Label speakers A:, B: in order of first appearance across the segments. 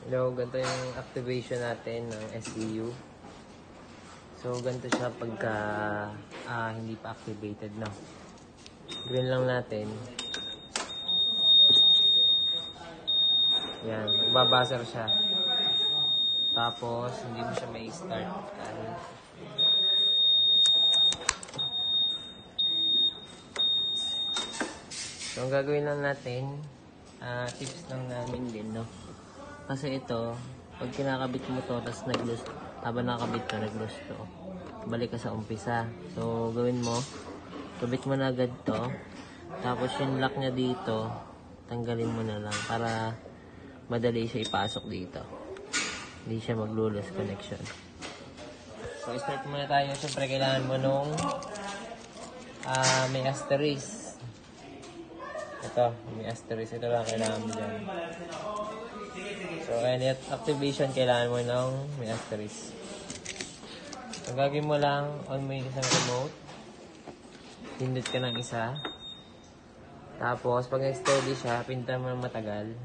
A: Hello, ganito yung activation natin ng SCU. So, ganito siya pagka hindi pa activated, no? Green lang natin. Yan, babuzzer siya. Tapos, hindi mo siya may start. So, ang gagawin lang natin, tips lang namin din, no? Kasi ito, pag kinakabit mo to, tapos nag-loose, habang nakakabit ka, nag-loose to, balik ka sa umpisa. So, gawin mo, kabit mo na agad to, tapos yung lock niya dito, tanggalin mo na lang para madali siya ipasok dito. Hindi siya mag-lose connection. So, start muna tayo. Siyempre, kailangan mo nung may asterisk. Ito, may asterisk. Ito lang kailangan mo dyan. So, any activation, kailangan mo ng may asterisk. So, gagawin mo lang, on mo yung isang remote. Pindot ka ng isa. Tapos, pag nag-steady siya, pinta mo ng matagal.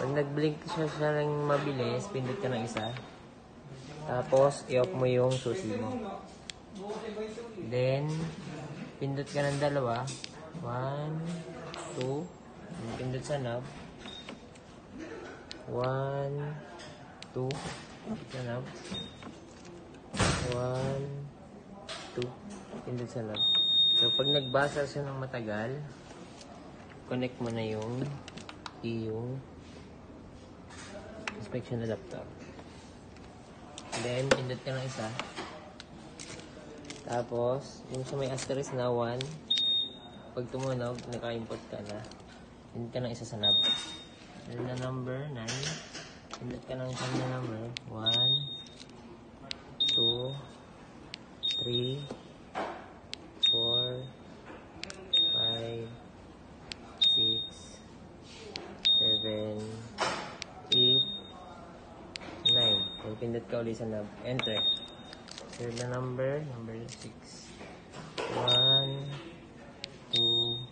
A: Pag nag-blink siya ng mabilis, pindot ka ng isa. Tapos, i-off mo yung susi mo. Then, pindot ka ng dalawa. 1, 2. Pindot sa knob. 1, 2. Sa knob. 1, 2. Pindot sa knob. So, pag nagbasa siya ng matagal, connect mo na yung inspection na laptop. Then, pindot ka ng isa. Tapos, yung sa may asterisk na 1, pag tumunog, naka-import ka na. Pindot ka ng isa sa knob. Then, na number 9. Pindot ka ng isang na number. 1, 2, 3, 4, 5, 6, 7, 8, 9. Kung pindot ka ulit sa knob, enter. Third na number 6. 1, 2,